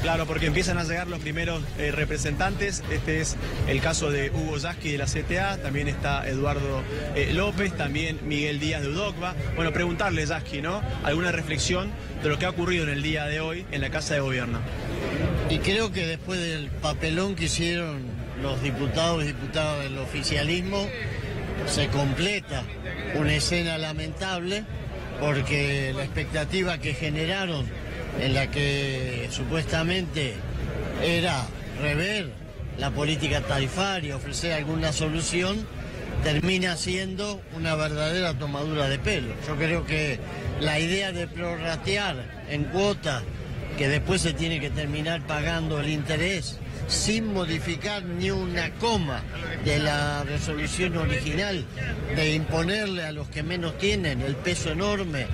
Claro, porque empiezan a llegar los primeros representantes. Este es el caso de Hugo Yasky de la CTA, también está Eduardo López, también Miguel Díaz de UDOCVA. Bueno, preguntarle, Yasky, ¿no? ¿Alguna reflexión de lo que ha ocurrido en el día de hoy en la Casa de Gobierno? Y creo que después del papelón que hicieron los diputados y diputadas del oficialismo, se completa una escena lamentable, porque la expectativa que generaron, en la que supuestamente era rever la política tarifaria, ofrecer alguna solución, termina siendo una verdadera tomadura de pelo. Yo creo que la idea de prorratear en cuotas, que después se tiene que terminar pagando el interés, sin modificar ni una coma de la resolución original, de imponerle a los que menos tienen el peso enorme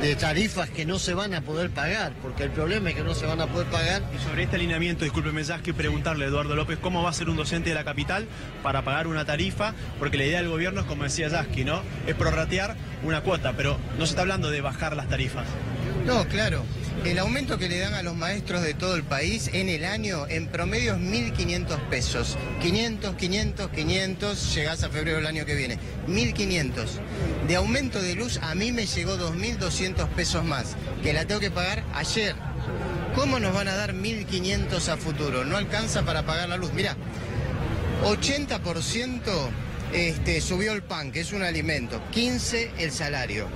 de tarifas que no se van a poder pagar, porque el problema es que no se van a poder pagar. Y sobre este alineamiento, discúlpeme, Yasky, preguntarle a Eduardo López cómo va a ser un docente de la capital para pagar una tarifa, porque la idea del gobierno es, como decía Yasky, ¿no?, es prorratear una cuota, pero no se está hablando de bajar las tarifas. No, claro. El aumento que le dan a los maestros de todo el país en el año, en promedio, es 1.500 pesos. 500, 500, 500, llegás a febrero del año que viene. 1.500. De aumento de luz a mí me llegó 2.200 pesos más, que la tengo que pagar ayer. ¿Cómo nos van a dar 1.500 a futuro? No alcanza para pagar la luz. Mirá, 80% subió el pan, que es un alimento, 15% el salario.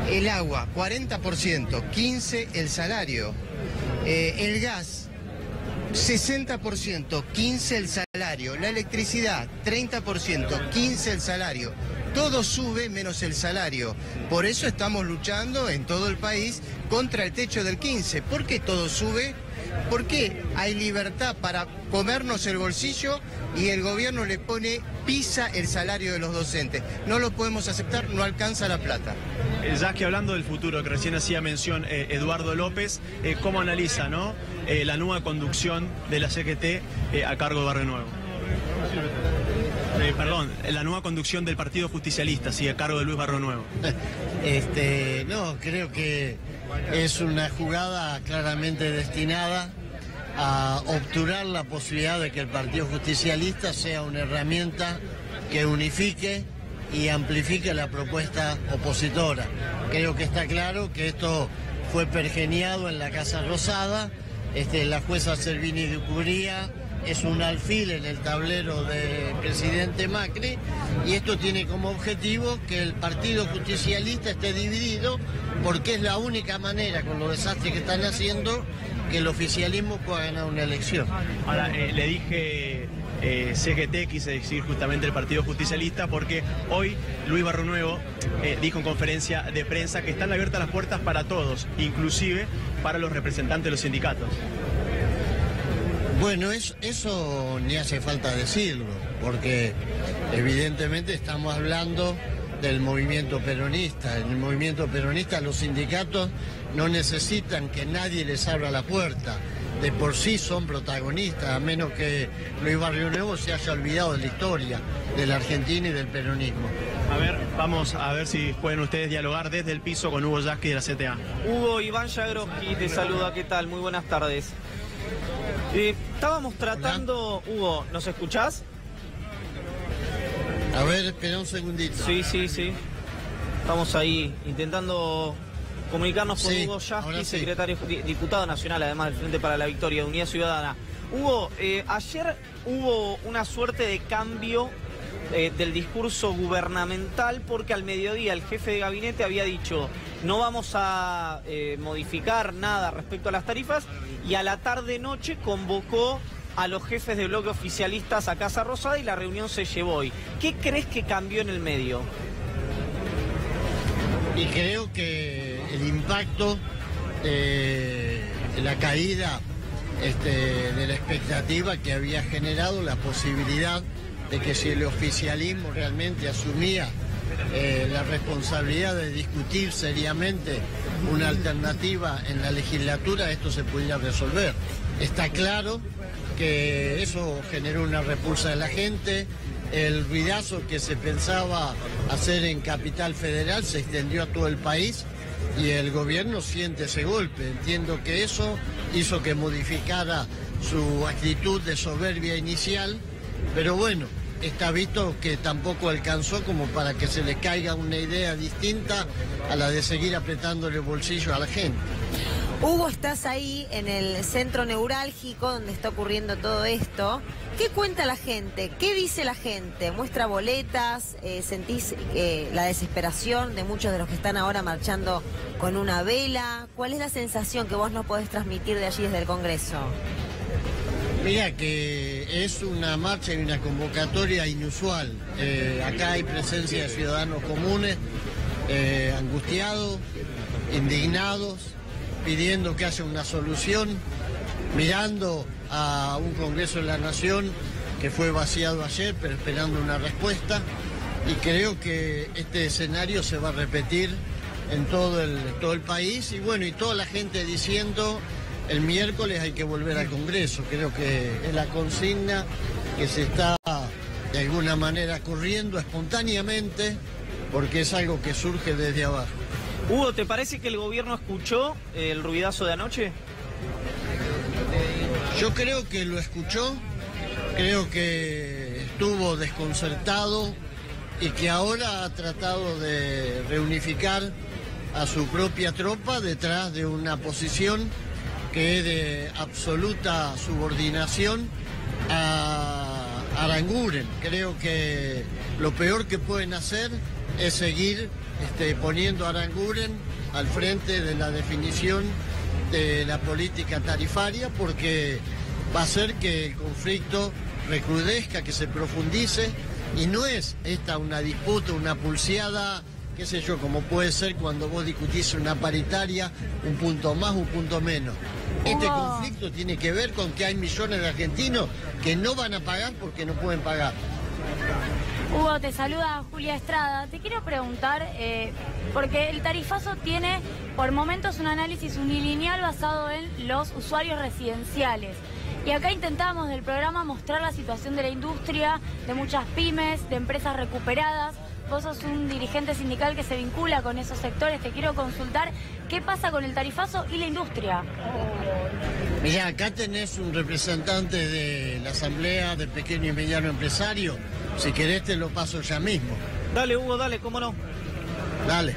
El agua, 40%, 15% el salario. El gas, 60%, 15% el salario. La electricidad, 30%, 15% el salario. Todo sube menos el salario. Por eso estamos luchando en todo el país contra el techo del 15%. ¿Por qué todo sube? Porque hay libertad para comernos el bolsillo y el gobierno le pisa el salario de los docentes. No lo podemos aceptar, no alcanza la plata. Yasky, hablando del futuro, que recién hacía mención Eduardo López, ¿cómo analiza, ¿no?, la nueva conducción de la CGT a cargo de Barrio Nuevo? La nueva conducción del Partido Justicialista, sí, a cargo de Luis Barrio Nuevo. No, creo que es una jugada claramente destinada a obturar la posibilidad de que el Partido Justicialista sea una herramienta que unifique y amplifique la propuesta opositora. Creo que está claro que esto fue pergeniado en la Casa Rosada. La jueza Servini de Ucubría es un alfil en el tablero del presidente Macri, y esto tiene como objetivo que el Partido Justicialista esté dividido, porque es la única manera, con los desastres que están haciendo, que el oficialismo pueda ganar una elección. Ahora, le dije CGT, quise decir justamente el Partido Justicialista, porque hoy Luis Barrio Nuevo dijo en conferencia de prensa que están abiertas las puertas para todos, inclusive para los representantes de los sindicatos. Bueno, eso ni hace falta decirlo, porque evidentemente estamos hablando del movimiento peronista. En el movimiento peronista los sindicatos no necesitan que nadie les abra la puerta. De por sí son protagonistas, a menos que Luis Barrio Nuevo se haya olvidado de la historia de la Argentina y del peronismo. A ver, vamos a ver si pueden ustedes dialogar desde el piso con Hugo Yasky de la CTA. Hugo, Iván Jagroski te saluda, ¿qué tal? Muy buenas tardes. Estábamos tratando... Hola. Hugo, ¿nos escuchás? A ver, espera un segundito. Sí. Estamos ahí intentando comunicarnos con Hugo Yasky, secretario, diputado nacional, además del Frente para la Victoria de Unidad Ciudadana. Hugo, ayer hubo una suerte de cambio del discurso gubernamental, porque al mediodía el jefe de gabinete había dicho no vamos a modificar nada respecto a las tarifas, y a la tarde-noche convocó a los jefes de bloque oficialistas a Casa Rosada y la reunión se llevó hoy. ¿Qué crees que cambió en el medio? Y creo que el impacto, la caída de la expectativa que había generado la posibilidad de que, si el oficialismo realmente asumía la responsabilidad de discutir seriamente una alternativa en la legislatura, esto se pudiera resolver. Está claro que eso generó una repulsa de la gente. El ruidazo que se pensaba hacer en Capital Federal se extendió a todo el país, y el gobierno siente ese golpe. Entiendo que eso hizo que modificara su actitud de soberbia inicial, pero bueno, está visto que tampoco alcanzó como para que se le caiga una idea distinta a la de seguir apretándole el bolsillo a la gente. Hugo, estás ahí en el centro neurálgico donde está ocurriendo todo esto. ¿Qué cuenta la gente? ¿Qué dice la gente? ¿Muestra boletas? ¿Sentís la desesperación de muchos de los que están ahora marchando con una vela? ¿Cuál es la sensación que vos no podés transmitir de allí desde el Congreso? Mira que es una marcha y una convocatoria inusual. Acá hay presencia de ciudadanos comunes, angustiados, indignados, pidiendo que haya una solución, mirando a un Congreso de la Nación que fue vaciado ayer, pero esperando una respuesta. Y creo que este escenario se va a repetir en todo el país. Y bueno, y toda la gente diciendo, el miércoles hay que volver al Congreso. Creo que es la consigna que se está de alguna manera corriendo espontáneamente, porque es algo que surge desde abajo. Hugo, ¿te parece que el gobierno escuchó el ruidazo de anoche? Yo creo que lo escuchó, creo que estuvo desconcertado y que ahora ha tratado de reunificar a su propia tropa detrás de una posición que es de absoluta subordinación a Aranguren. Creo que lo peor que pueden hacer es seguir poniendo a Aranguren al frente de la definición de la política tarifaria, porque va a hacer que el conflicto recrudezca, que se profundice, y no es esta una disputa, una pulseada, qué sé yo, como puede ser cuando vos discutís una paritaria, un punto más, un punto menos. Este conflicto tiene que ver con que hay millones de argentinos que no van a pagar porque no pueden pagar. Hugo, te saluda Julia Estrada. Te quiero preguntar, porque el tarifazo tiene por momentos un análisis unilineal basado en los usuarios residenciales. Y acá intentamos del programa mostrar la situación de la industria, de muchas pymes, de empresas recuperadas. Vos sos un dirigente sindical que se vincula con esos sectores. Te quiero consultar qué pasa con el tarifazo y la industria. Mirá, acá tenés un representante de la Asamblea de Pequeño y Mediano Empresario. Si querés te lo paso ya mismo. Dale, Hugo, dale, cómo no. Dale.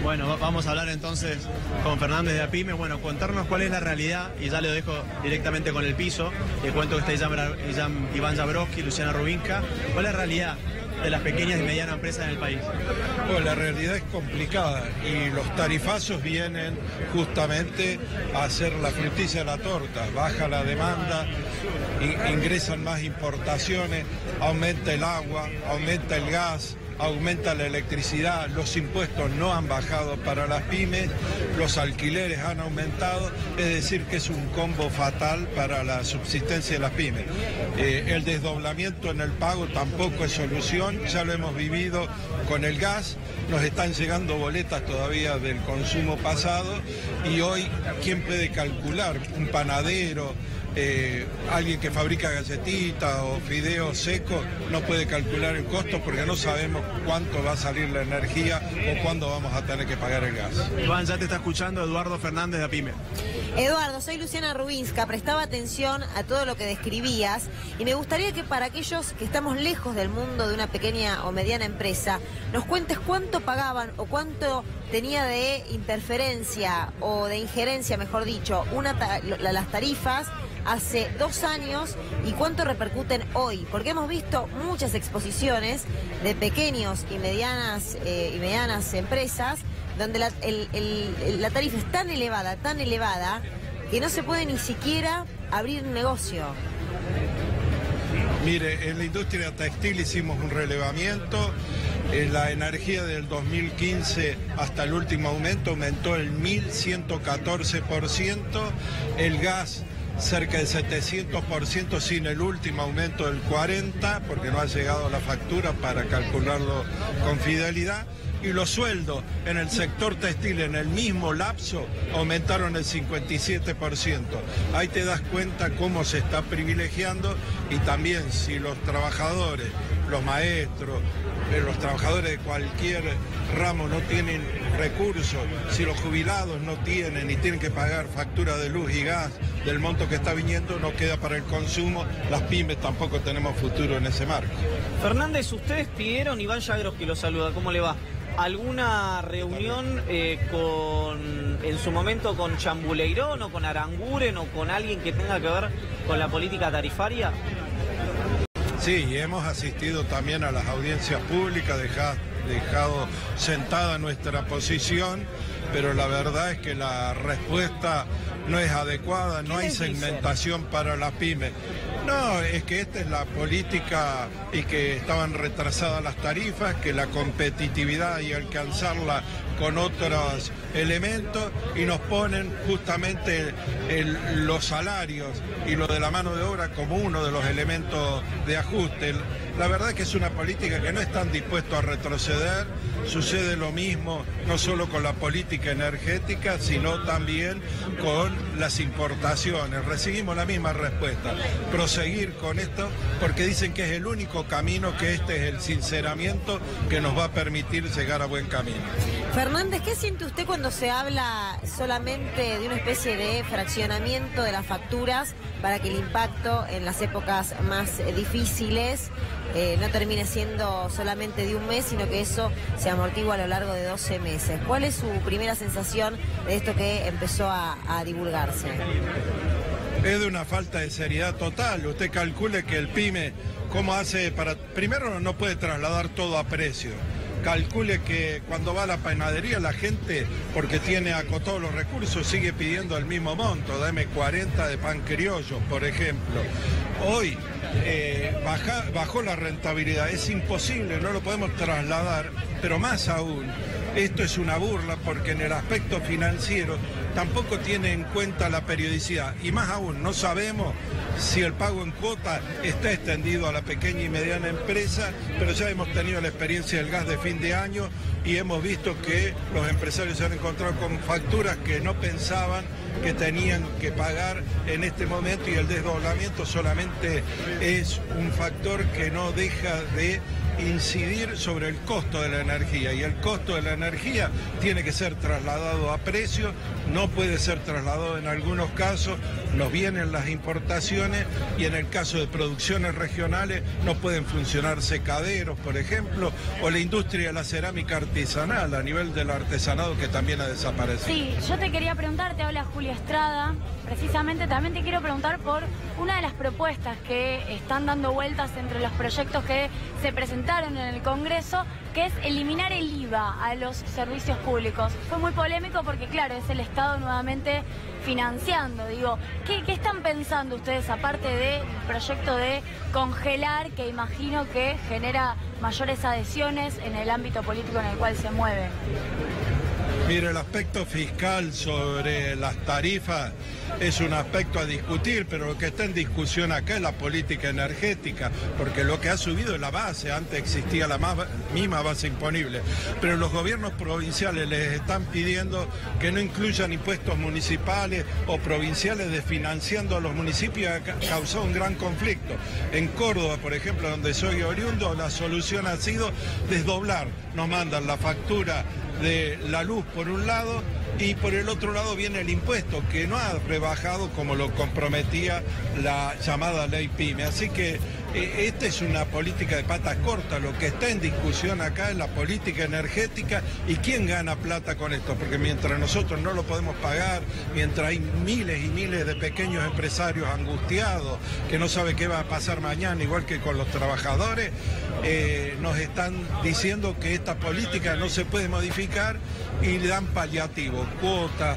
Bueno, vamos a hablar entonces con Fernández de APYME. Bueno, contarnos cuál es la realidad, y ya le dejo directamente con el piso. Le cuento que está Iván Jabrowski, Luciana Rubinska. ¿Cuál es la realidad de las pequeñas y medianas empresas en el país? Bueno, la realidad es complicada y los tarifazos vienen justamente a hacer la frutilla de la torta. Baja la demanda, ingresan más importaciones, aumenta el agua, aumenta el gas, aumenta la electricidad, los impuestos no han bajado para las pymes, los alquileres han aumentado, es decir que es un combo fatal para la subsistencia de las pymes. El desdoblamiento en el pago tampoco es solución, ya lo hemos vivido con el gas, nos están llegando boletas todavía del consumo pasado y hoy, ¿quién puede calcular? Un panadero, alguien que fabrica galletitas o fideos secos no puede calcular el costo porque no sabemos cuánto va a salir la energía o cuándo vamos a tener que pagar el gas. Iván, ya te está escuchando Eduardo Fernández de APYME. Eduardo, soy Luciana Rubinska, prestaba atención a todo lo que describías y me gustaría que para aquellos que estamos lejos del mundo de una pequeña o mediana empresa, nos cuentes cuánto pagaban o cuánto tenía de interferencia o de injerencia, mejor dicho, las tarifas hace 2 años y cuánto repercuten hoy, porque hemos visto muchas exposiciones de pequeños y medianas empresas donde la tarifa es tan elevada, que no se puede ni siquiera abrir un negocio. Mire, en la industria textil hicimos un relevamiento, la energía del 2015 hasta el último aumento aumentó el 1114%, el gas cerca del 700% sin el último aumento del 40%, porque no ha llegado la factura para calcularlo con fidelidad. y los sueldos en el sector textil en el mismo lapso aumentaron el 57%. Ahí te das cuenta cómo se está privilegiando, y también si los trabajadores, los maestros, los trabajadores de cualquier ramo no tienen recursos, si los jubilados no tienen y tienen que pagar factura de luz y gas del monto que está viniendo, no queda para el consumo, las pymes tampoco tenemos futuro en ese marco. Fernández, ustedes pidieron, Iván Yagroski lo saluda, ¿cómo le va? ¿Alguna reunión en su momento con Chambuleirón o con Aranguren o con alguien que tenga que ver con la política tarifaria? Sí, hemos asistido también a las audiencias públicas, dejado sentada nuestra posición, pero la verdad es que la respuesta no es adecuada, no hay segmentación para las pymes. No, es que esta es la política y que estaban retrasadas las tarifas, que la competitividad y alcanzarla con otros elementos, y nos ponen justamente los salarios y lo de la mano de obra como uno de los elementos de ajuste. La verdad es que es una política que no están dispuestos a retroceder. Sucede lo mismo no solo con la política energética, sino también con las importaciones. Recibimos la misma respuesta: proseguir con esto, porque dicen que es el único camino, que este es el sinceramiento que nos va a permitir llegar a buen camino. Fernández, ¿qué siente usted cuando se habla solamente de una especie de fraccionamiento de las facturas para que el impacto en las épocas más difíciles no termine siendo solamente de un mes, sino que eso se amortigua a lo largo de 12 meses? ¿Cuál es su primera sensación de esto que empezó a divulgarse? Es de una falta de seriedad total. Usted calcule que el pyme, ¿cómo hace para...? Primero, no puede trasladar todo a precio. Calcule que cuando va a la panadería la gente, porque tiene acotados los recursos, sigue pidiendo el mismo monto. Dame 40 de pan criollo, por ejemplo. Hoy bajó la rentabilidad, es imposible, no lo podemos trasladar, pero más aún, esto es una burla, porque en el aspecto financiero tampoco tiene en cuenta la periodicidad, y más aún no sabemos si el pago en cuota está extendido a la pequeña y mediana empresa, pero ya hemos tenido la experiencia del gas de fin de año y hemos visto que los empresarios se han encontrado con facturas que no pensaban que tenían que pagar en este momento, y el desdoblamiento solamente es un factor que no deja de incidir sobre el costo de la energía, y el costo de la energía tiene que ser trasladado a precio, no puede ser trasladado en algunos casos, nos vienen las importaciones, y en el caso de producciones regionales no pueden funcionar secaderos, por ejemplo, o la industria de la cerámica artesanal a nivel del artesanado, que también ha desaparecido. Sí, yo te quería preguntar, te habla Julia Estrada, precisamente también te quiero preguntar por una de las propuestas que están dando vueltas entre los proyectos que se presentaron en el Congreso, que es eliminar el IVA a los servicios públicos. Fue muy polémico porque, claro, es el Estado nuevamente financiando. Digo, ¿qué están pensando ustedes, aparte del proyecto de congelar, que imagino que genera mayores adhesiones en el ámbito político en el cual se mueve? Mire, el aspecto fiscal sobre las tarifas es un aspecto a discutir, pero lo que está en discusión acá es la política energética, porque lo que ha subido es la base. Antes existía la misma base imponible, pero los gobiernos provinciales les están pidiendo que no incluyan impuestos municipales o provinciales, desfinanciando a los municipios. Ha causado un gran conflicto. En Córdoba, por ejemplo, donde soy oriundo, la solución ha sido desdoblar. Nos mandan la factura de la luz por un lado, y por el otro lado viene el impuesto, que no ha rebajado como lo comprometía la llamada ley PYME. Así que esta es una política de patas cortas. Lo que está en discusión acá es la política energética y quién gana plata con esto, porque mientras nosotros no lo podemos pagar, mientras hay miles y miles de pequeños empresarios angustiados que no saben qué va a pasar mañana, igual que con los trabajadores, nos están diciendo que esta política no se puede modificar y le dan paliativos, cuotas,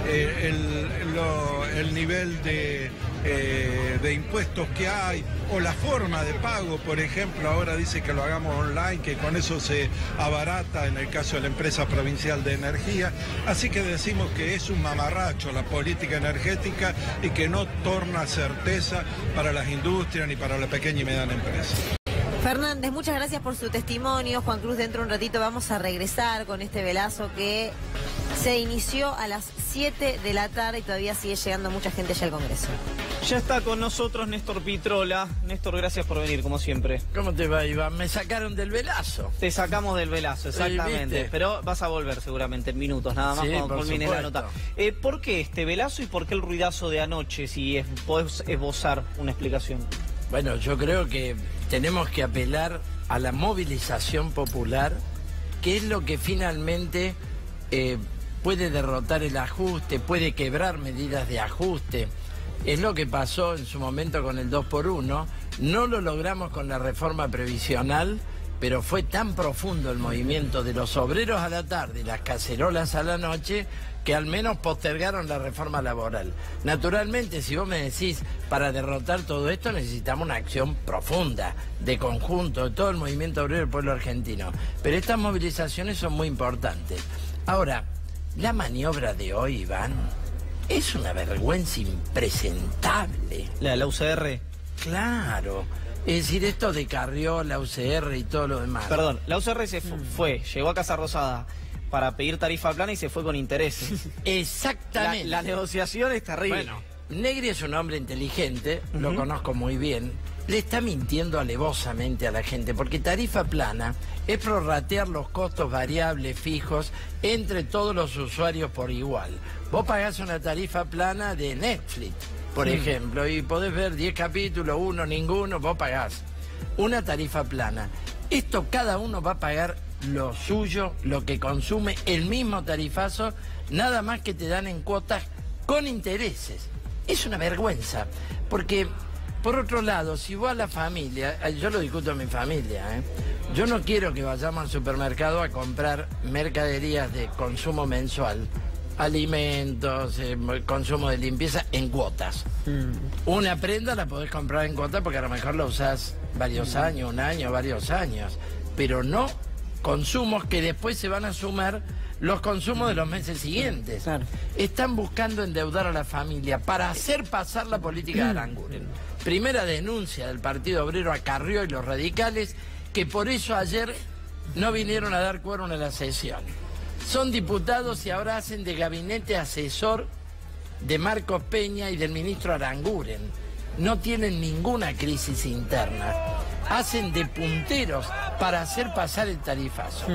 el nivel de impuestos que hay, o la forma de pago. Por ejemplo, ahora dice que lo hagamos online, que con eso se abarata en el caso de la empresa provincial de energía. Así que decimos que es un mamarracho la política energética y que no torna certeza para las industrias ni para la pequeña y mediana empresa. Fernández, muchas gracias por su testimonio. Juan Cruz, dentro de un ratito vamos a regresar con este velazo que se inició a las 7 de la tarde y todavía sigue llegando mucha gente allá al Congreso. Ya está con nosotros Néstor Pitrola. Néstor, gracias por venir, como siempre. ¿Cómo te va, Iván? Me sacaron del velazo. Te sacamos del velazo, exactamente. ¿Viste? Pero vas a volver seguramente en minutos, nada más, Sí, cuando por culmine la supuesto. nota. ¿Por qué este velazo y por qué el ruidazo de anoche? Si podés esbozar una explicación. Bueno, yo creo que tenemos que apelar a la movilización popular, que es lo que finalmente puede derrotar el ajuste, puede quebrar medidas de ajuste. Es lo que pasó en su momento con el 2x1. No lo logramos con la reforma previsional, pero fue tan profundo el movimiento de los obreros a la tarde y las cacerolas a la noche que al menos postergaron la reforma laboral. Naturalmente, si vos me decís, para derrotar todo esto necesitamos una acción profunda, de conjunto, de todo el movimiento obrero del pueblo argentino. Pero estas movilizaciones son muy importantes. Ahora, la maniobra de hoy, Iván, es una vergüenza impresentable. La UCR. Claro. Es decir, esto de Carrió, la UCR y todo lo demás. Perdón, la UCR se llegó a Casa Rosada para pedir tarifa plana y se fue con intereses. Exactamente. La negociación es terrible. Bueno, Negri es un hombre inteligente, lo conozco muy bien. Le está mintiendo alevosamente a la gente, porque tarifa plana es prorratear los costos variables fijos entre todos los usuarios por igual. Vos pagás una tarifa plana de Netflix, por ejemplo, y podés ver 10 capítulos, uno, ninguno, vos pagás una tarifa plana. Esto cada uno va a pagar lo suyo, lo que consume, el mismo tarifazo, nada más que te dan en cuotas con intereses. Es una vergüenza, porque por otro lado, si vos a la familia, yo lo discuto en mi familia, yo no quiero que vayamos al supermercado a comprar mercaderías de consumo mensual, alimentos, consumo de limpieza en cuotas. Una prenda la podés comprar en cuotas porque a lo mejor la usás varios años, un año, varios años, pero no consumos que después se van a sumar los consumos de los meses siguientes. Claro. Están buscando endeudar a la familia para hacer pasar la política de Aranguren. Primera denuncia del Partido Obrero a Carrió y los radicales, que por eso ayer no vinieron a dar quórum en la sesión. Son diputados y ahora hacen de gabinete asesor de Marcos Peña y del ministro Aranguren. No tienen ninguna crisis interna. Hacen de punteros para hacer pasar el tarifazo.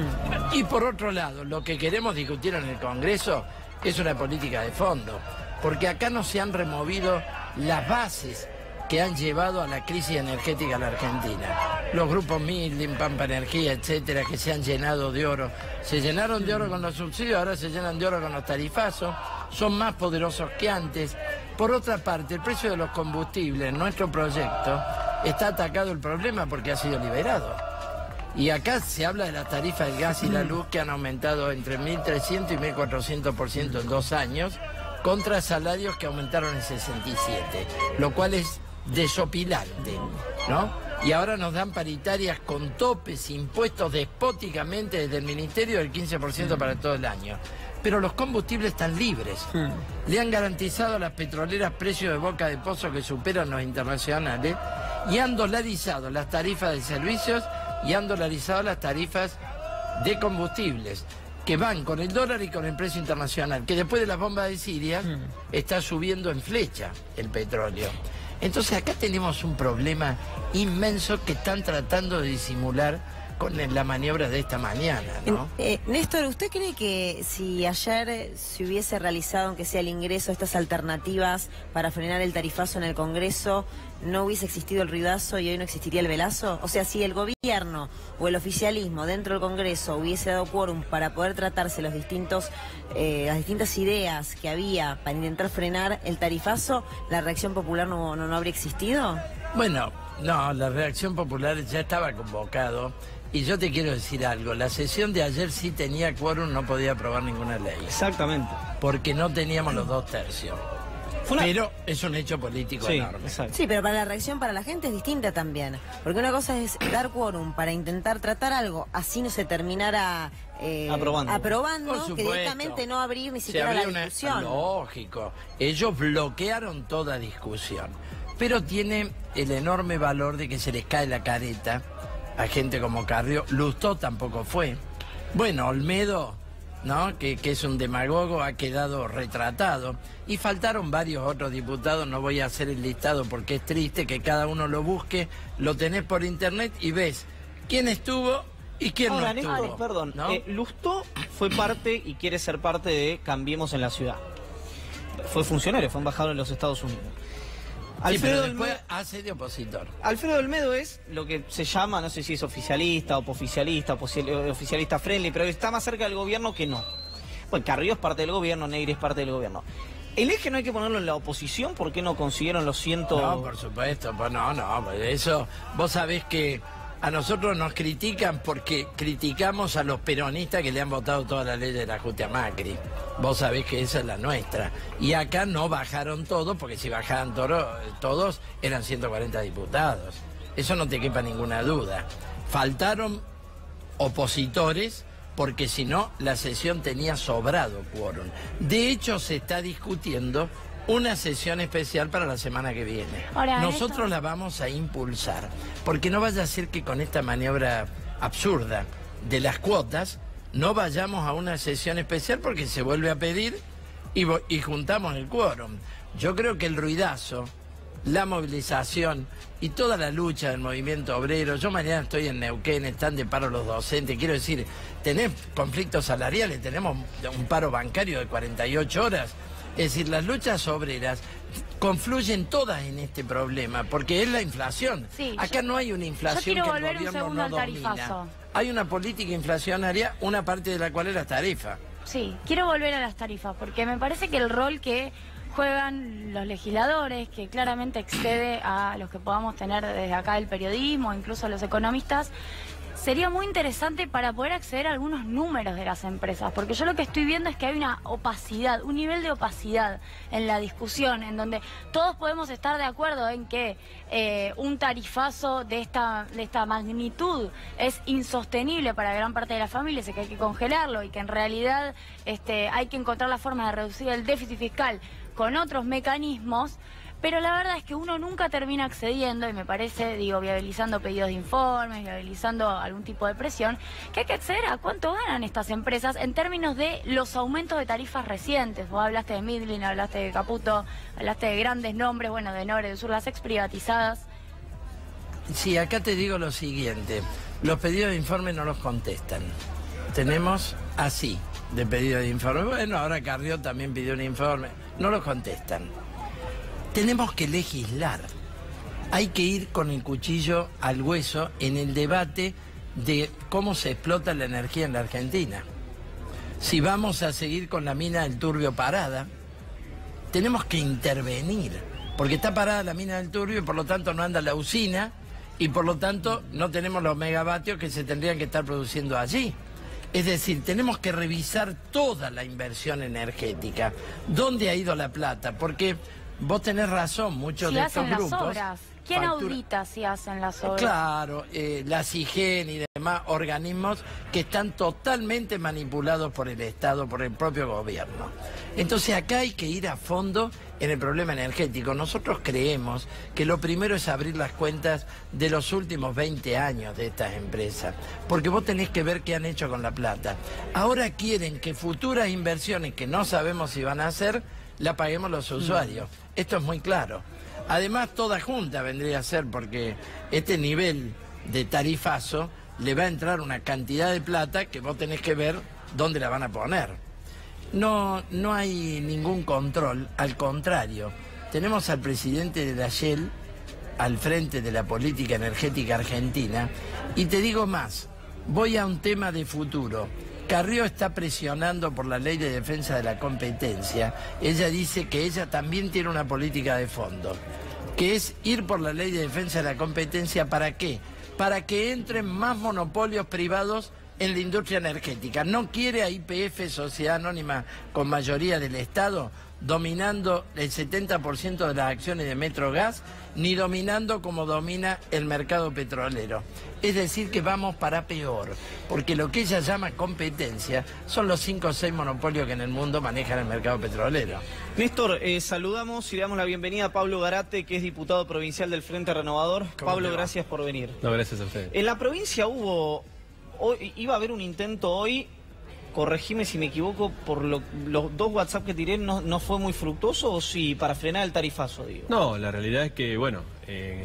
Y por otro lado, lo que queremos discutir en el Congreso es una política de fondo, porque acá no se han removido las bases que han llevado a la crisis energética a la Argentina. Los grupos Midland, Pampa Energía, etcétera, que se han llenado de oro. Se llenaron de oro con los subsidios, ahora se llenan de oro con los tarifazos. Son más poderosos que antes. Por otra parte, el precio de los combustibles en nuestro proyecto está atacado el problema porque ha sido liberado. Y acá se habla de la tarifa del gas y la luz que han aumentado entre 1.300 y 1.400% en 2 años, contra salarios que aumentaron en 67, lo cual es desopilante, ¿no? Y ahora nos dan paritarias con topes impuestos despóticamente desde el Ministerio del 15% para todo el año. Pero los combustibles están libres. Le han garantizado a las petroleras precios de boca de pozo que superan los internacionales y han dolarizado las tarifas de servicios y han dolarizado las tarifas de combustibles, que van con el dólar y con el precio internacional, que después de las bombas de Siria está subiendo en flecha el petróleo. Entonces acá tenemos un problema inmenso que están tratando de disimular con la maniobra de esta mañana, ¿no? Néstor, ¿usted cree que si ayer se hubiese realizado, aunque sea el ingreso, estas alternativas para frenar el tarifazo en el Congreso, no hubiese existido el ruidazo y hoy no existiría el velazo? O sea, si el gobierno o el oficialismo dentro del Congreso hubiese dado quórum para poder tratarse las distintas ideas que había para intentar frenar el tarifazo, ¿la reacción popular no habría existido? Bueno, no, la reacción popular ya estaba convocado. Y yo te quiero decir algo, la sesión de ayer sí tenía quórum, no podía aprobar ninguna ley. Exactamente. Porque no teníamos los 2 tercios. Pero es un hecho político enorme. Exacto. Sí, pero para la reacción para la gente es distinta también. Porque una cosa es dar quórum para intentar tratar algo, así no se terminara aprobando, que directamente no abrir ni siquiera la discusión. Lógico. Ellos bloquearon toda discusión. Pero tiene el enorme valor de que se les cae la careta a gente como Carrió. Lustó tampoco fue. Bueno, Olmedo, ¿no? Que es un demagogo, ha quedado retratado. Y faltaron varios otros diputados, no voy a hacer el listado porque es triste que cada uno lo busque, lo tenés por internet y ves quién estuvo y quién no estuvo. Néstor, perdón, ¿no? Lustó fue parte y quiere ser parte de Cambiemos en la Ciudad. Fue funcionario, fue embajador en los Estados Unidos. Sí, pero después hace de opositor. Alfredo Olmedo es lo que se llama, no sé si es oficialista, opoficialista, oficialista friendly, pero está más cerca del gobierno que no. Bueno, Carrió es parte del gobierno, Negri es parte del gobierno. ¿El eje no hay que ponerlo en la oposición? ¿Por qué no consiguieron los 100? No, por supuesto, pues no, eso, vos sabés que a nosotros nos critican porque criticamos a los peronistas que le han votado toda la ley del ajuste a Macri. Vos sabés que esa es la nuestra. Y acá no bajaron todos, porque si bajaban todos eran 140 diputados. Eso no te quepa ninguna duda. Faltaron opositores porque si no la sesión tenía sobrado quórum. De hecho se está discutiendo una sesión especial para la semana que viene. Ahora, nosotros la vamos a impulsar, porque no vaya a ser que con esta maniobra absurda de las cuotas no vayamos a una sesión especial porque se vuelve a pedir y juntamos el quórum. Yo creo que el ruidazo, la movilización y toda la lucha del movimiento obrero, yo mañana estoy en Neuquén, están de paro los docentes, quiero decir, tenés conflictos salariales, tenemos un paro bancario de 48 horas, es decir, las luchas obreras confluyen todas en este problema, porque es la inflación. Sí, acá no hay una inflación que el gobierno no domina. Hay una política inflacionaria, una parte de la cual es la tarifa. Sí, quiero volver a las tarifas, porque me parece que el rol que juegan los legisladores, que claramente excede a los que podamos tener desde acá el periodismo, incluso los economistas, sería muy interesante para poder acceder a algunos números de las empresas, porque yo lo que estoy viendo es que hay una opacidad, un nivel de opacidad en la discusión, en donde todos podemos estar de acuerdo en que un tarifazo de esta magnitud es insostenible para gran parte de las familias, y que hay que congelarlo, y que en realidad hay que encontrar la forma de reducir el déficit fiscal con otros mecanismos. Pero la verdad es que uno nunca termina accediendo, y me parece, viabilizando pedidos de informes, viabilizando algún tipo de presión, que hay que acceder a cuánto ganan estas empresas en términos de los aumentos de tarifas recientes. Vos hablaste de Midlin, hablaste de Caputo, hablaste de grandes nombres, bueno, de Nore, de Sur, las exprivatizadas. Sí, acá te digo lo siguiente, los pedidos de informe no los contestan. Tenemos así de pedido de informe. Bueno, ahora Carrió también pidió un informe, no los contestan. Tenemos que legislar. Hay que ir con el cuchillo al hueso en el debate de cómo se explota la energía en la Argentina. Si vamos a seguir con la mina del Turbio parada, tenemos que intervenir, porque está parada la mina del Turbio y por lo tanto no anda la usina y por lo tanto no tenemos los megavatios que se tendrían que estar produciendo allí. Es decir, tenemos que revisar toda la inversión energética. ¿Dónde ha ido la plata? Porque vos tenés razón, muchos de estos grupos... las obras. ¿Quién audita si hacen las obras? Claro, la CIGEN y demás organismos que están totalmente manipulados por el Estado, por el propio gobierno. Entonces acá hay que ir a fondo en el problema energético. Nosotros creemos que lo primero es abrir las cuentas de los últimos 20 años de estas empresas, porque vos tenés que ver qué han hecho con la plata. Ahora quieren que futuras inversiones que no sabemos si van a hacer, la paguemos los usuarios. Esto es muy claro. Además, toda junta vendría a ser, porque este nivel de tarifazo le va a entrar una cantidad de plata que vos tenés que ver dónde la van a poner. No hay ningún control, al contrario. Tenemos al presidente de la Shell al frente de la política energética argentina, y te digo más, voy a un tema de futuro. Carrió está presionando por la ley de defensa de la competencia. Ella dice que ella también tiene una política de fondo, que es ir por la ley de defensa de la competencia. ¿Para qué? Para que entren más monopolios privados en la industria energética. No quiere a YPF, Sociedad Anónima con mayoría del Estado, dominando el 70% de las acciones de Metrogas, ni dominando como domina el mercado petrolero. Es decir, que vamos para peor, porque lo que ella llama competencia son los 5 o 6 monopolios que en el mundo manejan el mercado petrolero. Néstor, saludamos y le damos la bienvenida a Pablo Garate, que es diputado provincial del Frente Renovador. Pablo, gracias por venir. No, gracias a ustedes. En la provincia iba a haber un intento hoy, corregime si me equivoco, por los 2 WhatsApp que tiré, ¿no fue muy fructuoso o sí, para frenar el tarifazo, digo? No, la realidad es que, bueno,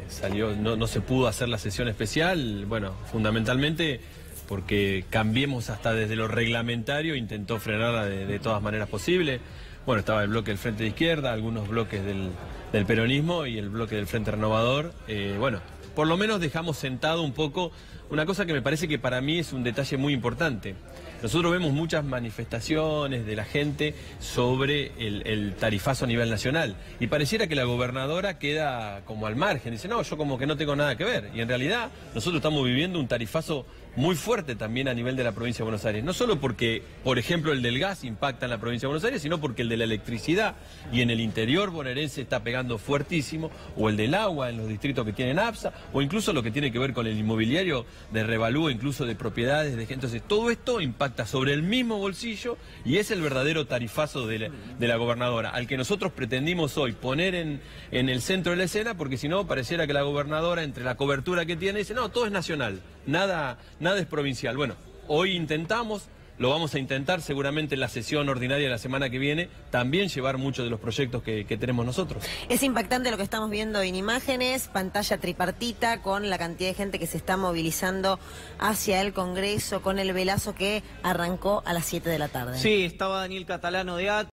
salió, no se pudo hacer la sesión especial, bueno, fundamentalmente porque Cambiemos hasta desde lo reglamentario intentó frenarla de todas maneras posibles. Bueno, estaba el bloque del Frente de Izquierda, algunos bloques del peronismo y el bloque del Frente Renovador. Bueno, por lo menos dejamos sentado un poco una cosa que me parece que para mí es un detalle muy importante. Nosotros vemos muchas manifestaciones de la gente sobre el tarifazo a nivel nacional y pareciera que la gobernadora queda como al margen, dice no, yo como que no tengo nada que ver, y en realidad nosotros estamos viviendo un tarifazo muy fuerte también a nivel de la provincia de Buenos Aires, no solo porque, por ejemplo, el del gas impacta en la provincia de Buenos Aires, sino porque el de la electricidad y en el interior bonaerense está pegando fuertísimo, o el del agua en los distritos que tienen APSA, o incluso lo que tiene que ver con el inmobiliario de revalúo, incluso de propiedades, de gente. Entonces todo esto impacta sobre el mismo bolsillo y es el verdadero tarifazo de la gobernadora, al que nosotros pretendimos hoy poner en el centro de la escena, porque si no pareciera que la gobernadora, entre la cobertura que tiene, dice no, todo es nacional, nada es provincial. Bueno, hoy intentamos, lo vamos a intentar seguramente en la sesión ordinaria de la semana que viene, también llevar muchos de los proyectos que tenemos nosotros. Es impactante lo que estamos viendo en imágenes, pantalla tripartita con la cantidad de gente que se está movilizando hacia el Congreso, con el velazo que arrancó a las 7 de la tarde. Sí, estaba Daniel Catalano de AT.